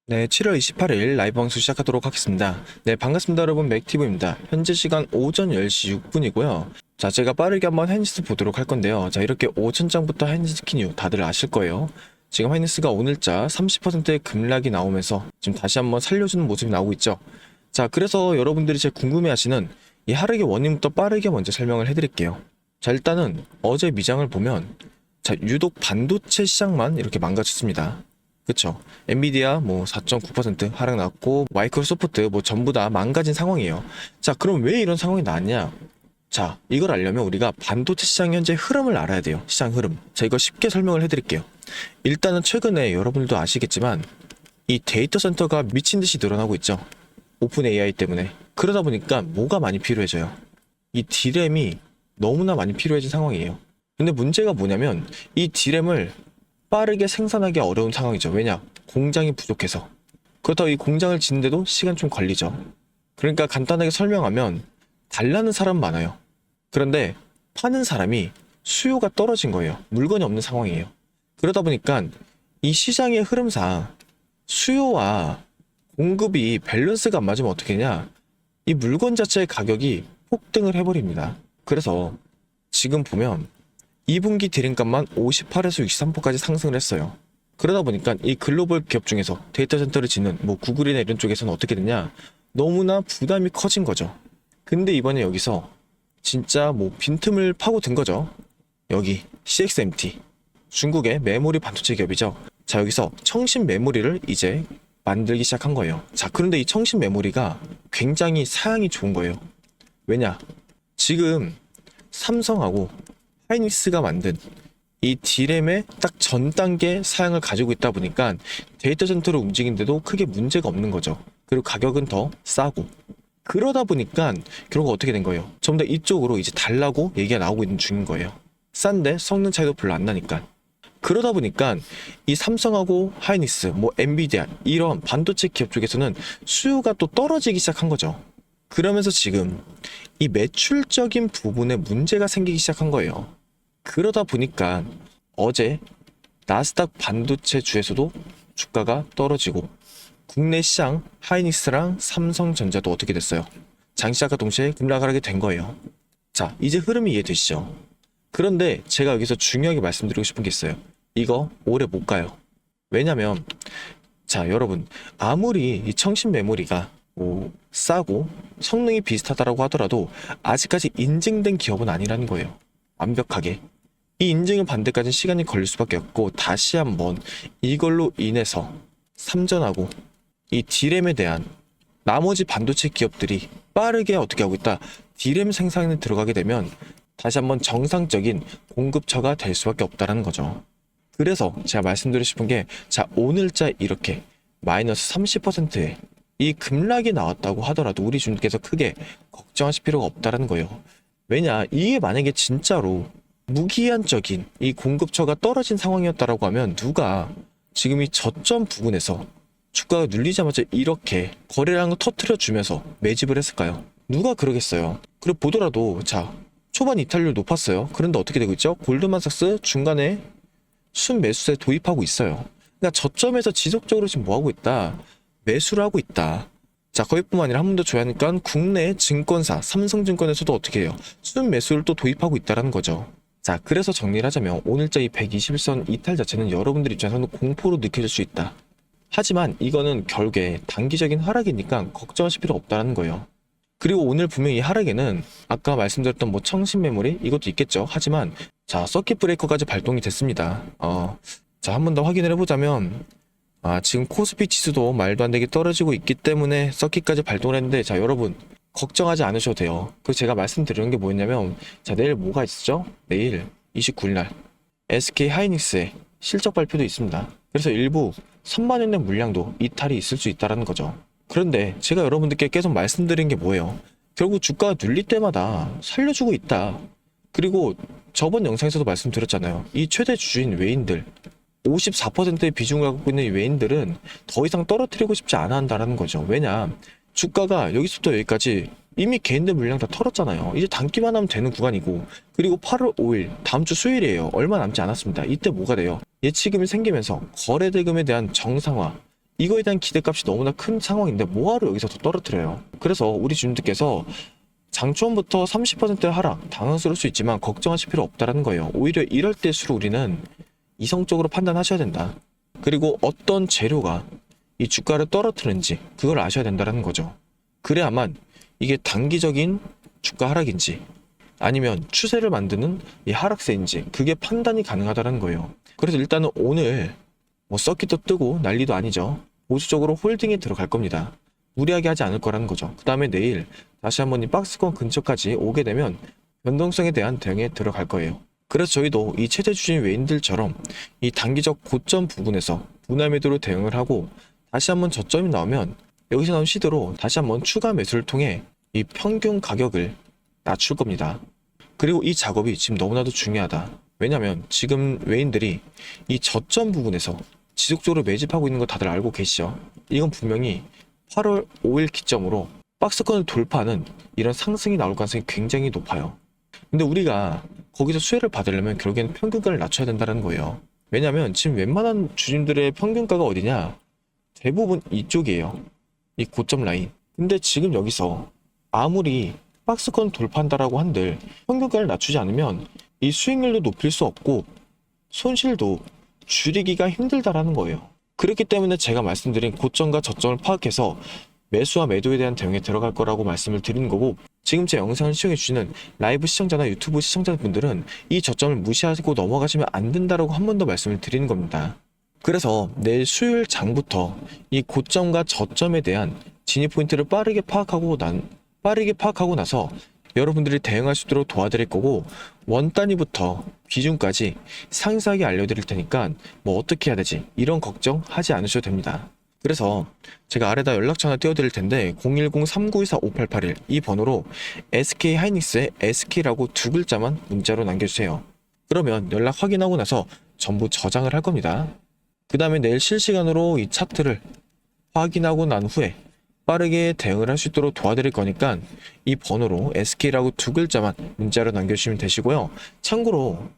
네, 7월 28일 라이브 방송 시작하도록 하겠습니다. 네, 반갑습니다 여러분, 맥티브입니다. 현재 시간 오전 10시 6분이고요. 자, 제가 빠르게 한번 하이닉스 보도록 할 건데요. 자, 이렇게 5천장부터 하이닉스 킨 이유 다들 아실 거예요. 지금 하이닉스가 오늘자 30%의 급락이 나오면서 지금 다시 한번 살려주는 모습이 나오고 있죠. 자, 그래서 여러분들이 제일 궁금해하시는 이 하락의 원인부터 빠르게 먼저 설명을 해드릴게요. 자, 일단은 어제 미장을 보면 자, 유독 반도체 시장만 이렇게 망가졌습니다. 그쵸. 엔비디아 뭐 4.9% 하락 났고 마이크로소프트 뭐 전부 다 망가진 상황이에요. 자, 그럼 왜 이런 상황이 나왔냐? 자, 이걸 알려면 우리가 반도체 시장 현재 흐름을 알아야 돼요. 시장 흐름. 자, 이거 쉽게 설명을 해드릴게요. 일단은 최근에 여러분들도 아시겠지만 이 데이터 센터가 미친 듯이 늘어나고 있죠. 오픈 AI 때문에. 그러다 보니까 뭐가 많이 필요해져요? 이 D램이 너무나 많이 필요해진 상황이에요. 근데 문제가 뭐냐면 이 D램을 빠르게 생산하기 어려운 상황이죠. 왜냐? 공장이 부족해서. 그렇다고 이 공장을 짓는데도 시간 좀 걸리죠. 그러니까 간단하게 설명하면 달라는 사람 많아요. 그런데 파는 사람이 수요가 떨어진 거예요. 물건이 없는 상황이에요. 그러다 보니까 이 시장의 흐름상 수요와 공급이 밸런스가 안 맞으면 어떻게 되냐? 이 물건 자체의 가격이 폭등을 해버립니다. 그래서 지금 보면 2분기 디램값만 58에서 63%까지 상승을 했어요. 그러다 보니까 이 글로벌 기업 중에서 데이터 센터를 짓는 뭐 구글이나 이런 쪽에서는 어떻게 되냐? 너무나 부담이 커진 거죠. 근데 이번에 여기서 진짜 뭐 빈틈을 파고든 거죠. 여기 CXMT, 중국의 메모리 반도체 기업이죠. 자, 여기서 청신 메모리를 이제 만들기 시작한 거예요. 자, 그런데 이 청신 메모리가 굉장히 사양이 좋은 거예요. 왜냐? 지금 삼성하고 하이닉스가 만든 이 D램의 딱 전 단계 사양을 가지고 있다 보니까 데이터 센터를 움직이는데도 크게 문제가 없는 거죠. 그리고 가격은 더 싸고. 그러다 보니까 결국 어떻게 된 거예요? 전부 다 이쪽으로 이제 달라고 얘기가 나오고 있는 중인 거예요. 싼데 성능 차이도 별로 안 나니까. 그러다 보니까 이 삼성하고 하이닉스, 뭐 엔비디아 이런 반도체 기업 쪽에서는 수요가 또 떨어지기 시작한 거죠. 그러면서 지금 이 매출적인 부분에 문제가 생기기 시작한 거예요. 그러다 보니까 어제 나스닥 반도체 주에서도 주가가 떨어지고 국내 시장 하이닉스랑 삼성전자도 어떻게 됐어요? 장시작과 동시에 급락하게 된 거예요. 자, 이제 흐름이 이해되시죠? 그런데 제가 여기서 중요하게 말씀드리고 싶은 게 있어요. 이거 오래 못 가요. 왜냐면 자, 여러분, 아무리 이 청신 메모리가 싸고 성능이 비슷하다라고 하더라도 아직까지 인증된 기업은 아니라는 거예요. 완벽하게. 이 인증을 받는 데까지는 시간이 걸릴 수밖에 없고, 다시 한번 이걸로 인해서 삼전하고 이 D램에 대한 나머지 반도체 기업들이 빠르게 어떻게 하고 있다. D램 생산에 들어가게 되면 다시 한번 정상적인 공급처가 될 수밖에 없다는 거죠. 그래서 제가 말씀드리고 싶은 게, 자, 오늘자 이렇게 마이너스 30%의 이 급락이 나왔다고 하더라도 우리 주님께서 크게 걱정하실 필요가 없다는 거예요. 왜냐, 이게 만약에 진짜로 무기한적인 이 공급처가 떨어진 상황이었다라고 하면 누가 지금 이 저점 부분에서 주가가 눌리자마자 이렇게 거래를 한 거 터트려 주면서 매집을 했을까요? 누가 그러겠어요. 그리고 보더라도 자, 초반 이탈률 높았어요. 그런데 어떻게 되고 있죠? 골드만삭스 중간에 순매수세 도입하고 있어요. 그러니까 저점에서 지속적으로 지금 뭐하고 있다? 매수를 하고 있다. 자, 거기뿐만 아니라 한 번 더 줘야 하니까 국내 증권사 삼성증권에서도 어떻게 해요? 순매수를 또 도입하고 있다는 거죠. 자, 그래서 정리를 하자면 오늘자 이 121선 이탈 자체는 여러분들 입장에서는 공포로 느껴질 수 있다. 하지만 이거는 결국에 단기적인 하락이니까 걱정하실 필요 없다는 거예요. 그리고 오늘 분명히 이 하락에는 아까 말씀드렸던 뭐 청신 메모리 이것도 있겠죠. 하지만 자, 서킷 브레이커까지 발동이 됐습니다. 자, 한 번 더 확인을 해보자면 지금 코스피 지수도 말도 안 되게 떨어지고 있기 때문에 서킷까지 발동을 했는데, 자, 여러분 걱정하지 않으셔도 돼요. 그리고 제가 말씀드리는 게 뭐였냐면, 자, 내일 뭐가 있죠? 내일 29일날 SK 하이닉스의 실적 발표도 있습니다. 그래서 일부 선반영된 물량도 이탈이 있을 수 있다는 거죠. 그런데 제가 여러분들께 계속 말씀드린 게 뭐예요? 결국 주가가 눌릴 때마다 살려주고 있다. 그리고 저번 영상에서도 말씀드렸잖아요. 이 최대 주주인 외인들 54%의 비중을 갖고 있는 이 외인들은 더 이상 떨어뜨리고 싶지 않아 한다는 거죠. 왜냐? 주가가 여기서부터 여기까지 이미 개인들 물량 다 털었잖아요. 이제 담기만 하면 되는 구간이고, 그리고 8월 5일 다음 주 수요일이에요. 얼마 남지 않았습니다. 이때 뭐가 돼요? 예치금이 생기면서 거래대금에 대한 정상화, 이거에 대한 기대값이 너무나 큰 상황인데 뭐하러 여기서 더 떨어뜨려요. 그래서 우리 주님들께서 장초부터 30% 하락 당황스러울 수 있지만 걱정하실 필요 없다라는 거예요. 오히려 이럴 때일수록 우리는 이성적으로 판단하셔야 된다. 그리고 어떤 재료가 이 주가를 떨어뜨리는지 그걸 아셔야 된다는 거죠. 그래야만 이게 단기적인 주가 하락인지 아니면 추세를 만드는 이 하락세인지 그게 판단이 가능하다는 거예요. 그래서 일단은 오늘 뭐 서킷도 뜨고 난리도 아니죠. 보수적으로 홀딩에 들어갈 겁니다. 무리하게 하지 않을 거라는 거죠. 그 다음에 내일 다시 한번 이 박스권 근처까지 오게 되면 변동성에 대한 대응에 들어갈 거예요. 그래서 저희도 이 최대 주진 외인들처럼 이 단기적 고점 부분에서 분할 매도로 대응을 하고 다시 한번 저점이 나오면 여기서 나온 시드로 다시 한번 추가 매수를 통해 이 평균 가격을 낮출 겁니다. 그리고 이 작업이 지금 너무나도 중요하다. 왜냐면 지금 외인들이 이 저점 부분에서 지속적으로 매집하고 있는 거 다들 알고 계시죠? 이건 분명히 8월 5일 기점으로 박스권을 돌파하는 이런 상승이 나올 가능성이 굉장히 높아요. 근데 우리가 거기서 수혜를 받으려면 결국에는 평균가를 낮춰야 된다는 거예요. 왜냐면 지금 웬만한 주님들의 평균가가 어디냐? 대부분 이쪽이에요. 이 고점 라인. 근데 지금 여기서 아무리 박스권 돌파한다라고 한들 평균가를 낮추지 않으면 이 수익률도 높일 수 없고 손실도 줄이기가 힘들다라는 거예요. 그렇기 때문에 제가 말씀드린 고점과 저점을 파악해서 매수와 매도에 대한 대응에 들어갈 거라고 말씀을 드리는 거고, 지금 제 영상을 시청해주시는 라이브 시청자나 유튜브 시청자분들은 이 저점을 무시하고 넘어가시면 안 된다라고 한 번 더 말씀을 드리는 겁니다. 그래서 내일 수요일 장부터 이 고점과 저점에 대한 진입 포인트를 빠르게 파악하고 나서 여러분들이 대응할 수 있도록 도와드릴 거고, 원 단위부터 기준까지 상세하게 알려드릴 테니까 뭐 어떻게 해야 되지 이런 걱정 하지 않으셔도 됩니다. 그래서 제가 아래다 연락처 하나 띄워드릴 텐데 010-3924-5881 이 번호로 SK 하이닉스의 SK라고 두 글자만 문자로 남겨주세요. 그러면 연락 확인하고 나서 전부 저장을 할 겁니다. 그 다음에 내일 실시간으로 이 차트를 확인하고 난 후에 빠르게 대응을 할 수 있도록 도와드릴 거니까 이 번호로 SK라고 두 글자만 문자로 남겨주시면 되시고요. 참고로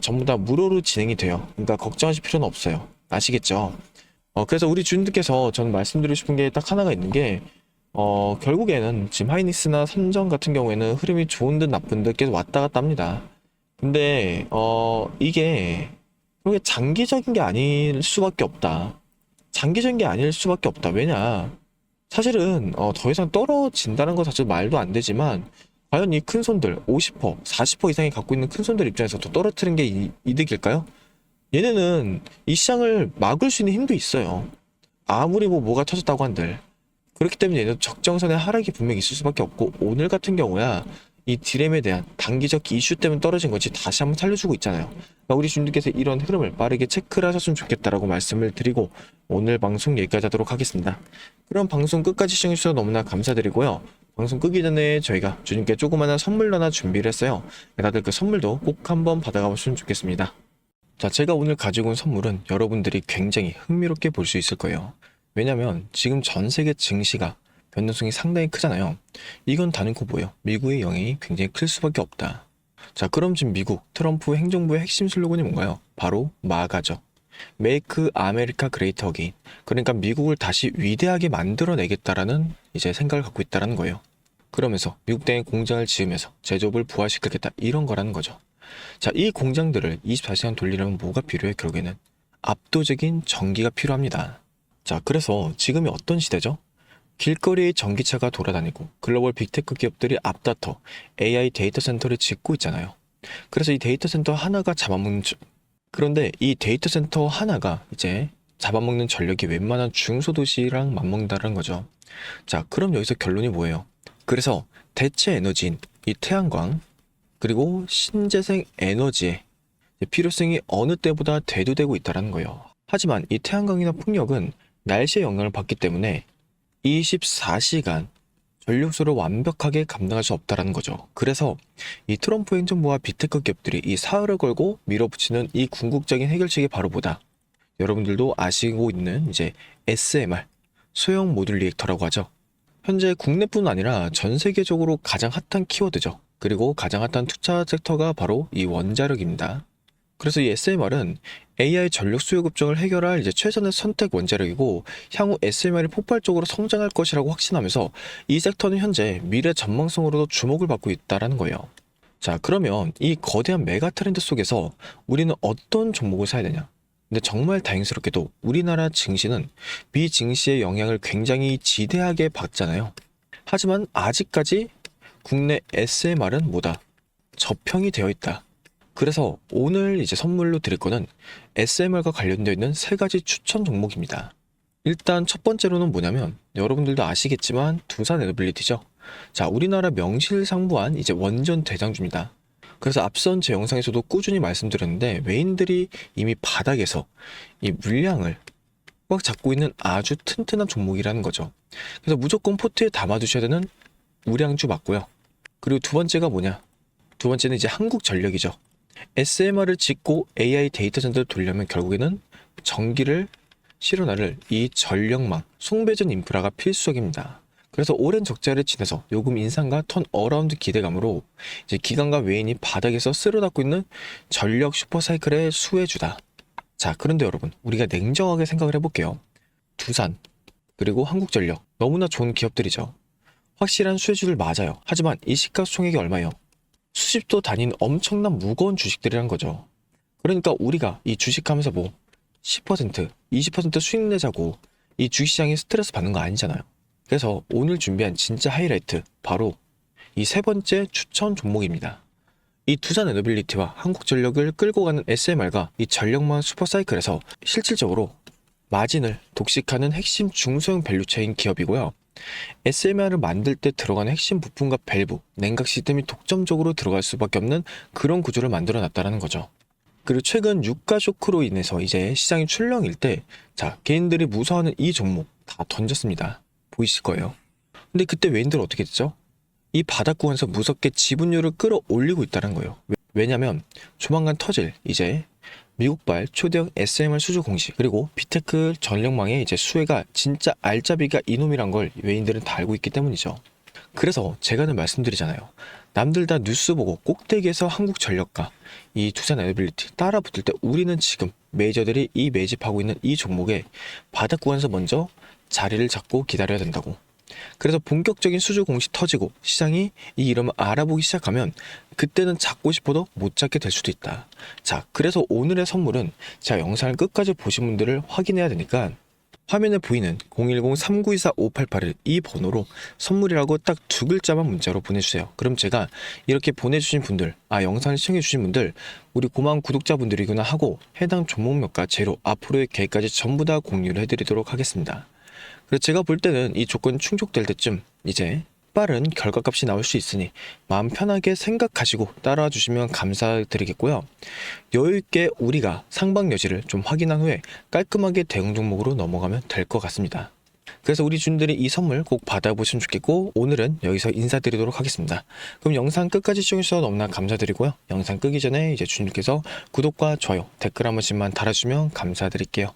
전부 다 무료로 진행이 돼요. 그러니까 걱정하실 필요는 없어요. 아시겠죠? 그래서 우리 주님들께서 저는 말씀드리고 싶은 게 딱 하나가 있는 게 결국에는 지금 하이닉스나 삼성 같은 경우에는 흐름이 좋은 듯 나쁜 듯 계속 왔다 갔다 합니다. 근데 이게 장기적인 게 아닐 수밖에 없다. 장기적인 게 아닐 수밖에 없다. 왜냐? 사실은 더 이상 떨어진다는 것 자체도 말도 안 되지만 과연 이 큰 손들 50%, 40% 이상이 갖고 있는 큰 손들 입장에서 더 떨어뜨리는 게 이득일까요? 얘네는 이 시장을 막을 수 있는 힘도 있어요. 아무리 뭐가 터졌다고 한들. 그렇기 때문에 얘네도 적정선의 하락이 분명히 있을 수밖에 없고, 오늘 같은 경우야 이 디램에 대한 단기적 이슈 때문에 떨어진 거지 다시 한번 살려주고 있잖아요. 그러니까 우리 주님께서 이런 흐름을 빠르게 체크를 하셨으면 좋겠다라고 말씀을 드리고 오늘 방송 여기까지 하도록 하겠습니다. 그럼 방송 끝까지 시청해주셔서 너무나 감사드리고요. 방송 끄기 전에 저희가 주님께 조그마한 선물 하나 준비를 했어요. 다들 그 선물도 꼭 한번 받아가 보시면 좋겠습니다. 자, 제가 오늘 가지고 온 선물은 여러분들이 굉장히 흥미롭게 볼 수 있을 거예요. 왜냐면 지금 전 세계 증시가 변동성이 상당히 크잖아요. 이건 단연코 뭐예요? 미국의 영향이 굉장히 클 수밖에 없다. 자, 그럼 지금 미국 트럼프 행정부의 핵심 슬로건이 뭔가요? 바로 마가죠. Make America Great Again. 그러니까 미국을 다시 위대하게 만들어내겠다라는 이제 생각을 갖고 있다라는 거예요. 그러면서 미국 땅에 공장을 지으면서 제조업을 부활시키겠다 이런 거라는 거죠. 자, 이 공장들을 24시간 돌리려면 뭐가 필요해? 결국에는 압도적인 전기가 필요합니다. 자, 그래서 지금이 어떤 시대죠? 길거리에 전기차가 돌아다니고 글로벌 빅테크 기업들이 앞다퉈 AI 데이터 센터를 짓고 있잖아요. 그래서 이 데이터 센터 하나가 그런데 이 데이터 센터 하나가 이제 잡아먹는 전력이 웬만한 중소도시랑 맞먹는다는 거죠. 자, 그럼 여기서 결론이 뭐예요? 그래서 대체 에너지인 이 태양광 그리고 신재생 에너지의 필요성이 어느 때보다 대두되고 있다는 거예요. 하지만 이 태양광이나 풍력은 날씨의 영향을 받기 때문에 24시간 전력수를 완벽하게 감당할 수 없다는 거죠. 그래서 이 트럼프 행정부와 빅테크 기업들이 이 사활을 걸고 밀어붙이는 이 궁극적인 해결책이 바로 뭐다? 여러분들도 아시고 있는 이제 SMR, 소형 모듈 리액터라고 하죠. 현재 국내뿐 아니라 전 세계적으로 가장 핫한 키워드죠. 그리고 가장 핫한 투자 섹터가 바로 이 원자력입니다. 그래서 이 SMR은 AI 전력 수요 급증을 해결할 이제 최선의 선택 원자력이고 향후 SMR이 폭발적으로 성장할 것이라고 확신하면서 이 섹터는 현재 미래 전망성으로도 주목을 받고 있다라는 거예요. 자, 그러면 이 거대한 메가 트렌드 속에서 우리는 어떤 종목을 사야 되냐? 근데 정말 다행스럽게도 우리나라 증시는 미증시의 영향을 굉장히 지대하게 받잖아요. 하지만 아직까지 국내 SMR은 뭐다? 저평이 되어 있다. 그래서 오늘 이제 선물로 드릴 거는 SMR과 관련되어 있는 세 가지 추천 종목입니다. 일단 첫 번째로는 뭐냐면 여러분들도 아시겠지만 두산 에너빌리티죠. 자, 우리나라 명실상부한 이제 원전 대장주입니다. 그래서 앞선 제 영상에서도 꾸준히 말씀드렸는데 외인들이 이미 바닥에서 이 물량을 꽉 잡고 있는 아주 튼튼한 종목이라는 거죠. 그래서 무조건 포트에 담아두셔야 되는 우량주 맞고요. 그리고 두 번째가 뭐냐? 두 번째는 이제 한국전력이죠. SMR을 짓고 AI 데이터 센터를 돌려면 결국에는 전기를 실어나를 이 전력망, 송배전 인프라가 필수적입니다. 그래서 오랜 적자를 지내서 요금 인상과 턴어라운드 기대감으로 이제 기관과 외인이 바닥에서 쓸어담고 있는 전력 슈퍼사이클의 수혜주다. 자, 그런데 여러분, 우리가 냉정하게 생각을 해볼게요. 두산, 그리고 한국전력, 너무나 좋은 기업들이죠. 확실한 수혜주들 맞아요. 하지만 이 시가총액이 얼마예요? 수십조 단위인 엄청난 무거운 주식들이란 거죠. 그러니까 우리가 이 주식하면서 뭐 10%, 20% 수익 내자고 이 주식시장에 스트레스 받는 거 아니잖아요. 그래서 오늘 준비한 진짜 하이라이트, 바로 이 세 번째 추천 종목입니다. 이 두산 에너빌리티와 한국전력을 끌고 가는 SMR과 이 전력망 슈퍼사이클에서 실질적으로 마진을 독식하는 핵심 중소형 밸류체인 기업이고요. SMR을 만들 때 들어가는 핵심 부품과 밸브, 냉각 시스템이 독점적으로 들어갈 수밖에 없는 그런 구조를 만들어 놨다는 거죠. 그리고 최근 유가 쇼크로 인해서 이제 시장이 출렁일 때, 자, 개인들이 무서워하는 이 종목 다 던졌습니다. 보이실 거예요. 근데 그때 외인들은 어떻게 됐죠? 이 바닥 구간에서 무섭게 지분율을 끌어올리고 있다는 거예요. 왜냐면 조만간 터질 이제 미국발 초대형 SMR 수주 공시, 그리고 비테크 전력망의 이제 수혜가 진짜 알짜비가 이놈이란 걸 외인들은 다 알고 있기 때문이죠. 그래서 제가 늘 말씀드리잖아요. 남들 다 뉴스 보고 꼭대기에서 한국전력과 이 두산 에너빌리티 따라 붙을 때 우리는 지금 메이저들이 이 매집하고 있는 이 종목에 바닥 구간에서 먼저 자리를 잡고 기다려야 된다고. 그래서 본격적인 수주 공시 터지고 시장이 이 이름을 알아보기 시작하면 그때는 잡고 싶어도 못 잡게 될 수도 있다. 자, 그래서 오늘의 선물은 제가 영상을 끝까지 보신 분들을 확인해야 되니까 화면에 보이는 010-3924-5881 이 번호로 선물이라고 딱 두 글자만 문자로 보내주세요. 그럼 제가 이렇게 보내주신 분들, 영상을 시청해주신 분들, 우리 고마운 구독자분들이구나 하고 해당 종목명과 재료, 앞으로의 계획까지 전부 다 공유를 해드리도록 하겠습니다. 그래서 제가 볼 때는 이 조건 충족될 때쯤 이제 빠른 결과값이 나올 수 있으니 마음 편하게 생각하시고 따라와 주시면 감사드리겠고요. 여유있게 우리가 상방 여지를 좀 확인한 후에 깔끔하게 대응 종목으로 넘어가면 될 것 같습니다. 그래서 우리 주인들이 이 선물 꼭 받아보시면 좋겠고, 오늘은 여기서 인사드리도록 하겠습니다. 그럼 영상 끝까지 시청해주셔서 너무나 감사드리고요. 영상 끄기 전에 이제 주님께서 구독과 좋아요, 댓글 한 번씩만 달아주시면 감사드릴게요.